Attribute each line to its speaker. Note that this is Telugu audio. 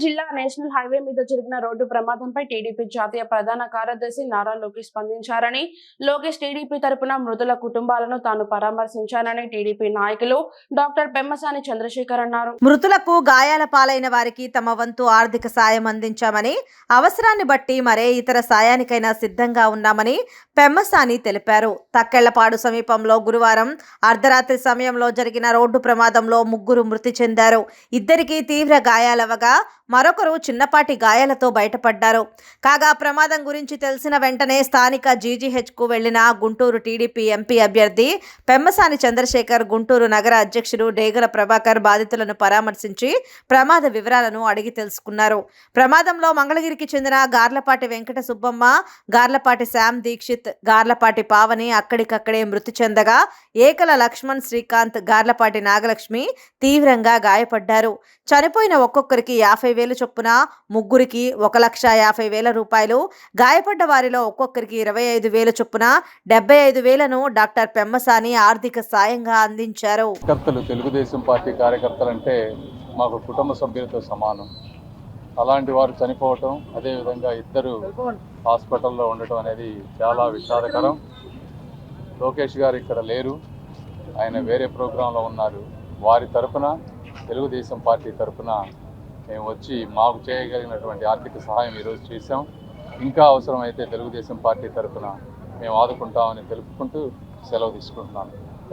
Speaker 1: జిల్లా నేషనల్ హైవే మీద జరిగిన రోడ్డు ప్రమాదంపై టీడీపీ జాతీయ ప్రధాన కార్యదర్శి నారా లోకేష్ స్పందించారని, లోకేష్ టీడీపీ తరపున మృతుల కుటుంబాలను తాను పరామర్శించానని టీడీపీ నాయకులు డాక్టర్ పెమ్మసాని చంద్రశేఖర్ అన్నారు.
Speaker 2: మృతులకు గాయాల పాలైన వారికి తమ వంతు ఆర్థిక సాయం అందించామని, అవసరాన్ని బట్టి మరే ఇతర సాయానికైనా సిద్ధంగా ఉన్నామని పెమ్మసాని తెలిపారు. తక్కెళ్లపాడు సమీపంలో గురువారం అర్ధరాత్రి సమయంలో జరిగిన రోడ్డు ప్రమాదంలో ముగ్గురు మృతి చెందారు. ఇద్దరికి తీవ్ర గాయాలవగా మరొకరు చిన్నపాటి గాయాలతో బయటపడ్డారు. కాగా ప్రమాదం గురించి తెలిసిన వెంటనే స్థానిక జీజీహెచ్కు వెళ్లిన గుంటూరు టీడీపీ ఎంపీ అభ్యర్థి పెమ్మసాని చంద్రశేఖర్, గుంటూరు నగర అధ్యక్షుడు డేగల ప్రభాకర్ బాధితులను పరామర్శించి ప్రమాద వివరాలను అడిగి తెలుసుకున్నారు. ప్రమాదంలో మంగళగిరికి చెందిన గార్లపాటి వెంకట సుబ్బమ్మ, గార్లపాటి శ్యామ్ దీక్షిత్, గార్లపాటి పావని అక్కడికక్కడే మృతి చెందగా ఏకల లక్ష్మణ్, శ్రీకాంత్, గార్లపాటి నాగలక్ష్మి తీవ్రంగా గాయపడ్డారు. చనిపోయిన ఒక్కొక్కరికి 50,000 చొప్పున, ముగ్గురికి 1,50,000 రూపాయలు, గాయపడ్డ వారిలో ఒక్కొక్కరికి 25,000 చొప్పున 75,000ను డాక్టర్ పెమ్మసాని ఆర్థిక సాయంగా అందించారు.
Speaker 3: తెలుగుదేశం పార్టీ కార్యకర్తలంటే మాకు కుటుంబ సభ్యులతో సమానం. అలాంటి వారు చనిపోవటం, అదేవిధంగా ఇద్దరు హాస్పిటల్లో ఉండటం అనేది చాలా విషాదకరం. లోకేష్ గారు ఇక్కడ లేరు, ఆయన వేరే ప్రోగ్రాంలో ఉన్నారు. వారి తరఫున, తెలుగుదేశం పార్టీ తరఫున మేము వచ్చి మాకు చేయగలిగినటువంటి ఆర్థిక సహాయం ఈరోజు చేశాం. ఇంకా అవసరమైతే తెలుగుదేశం పార్టీ తరఫున మేము ఆదుకుంటామని తెలుపుకుంటూ సెలవు తీసుకుంటున్నాను.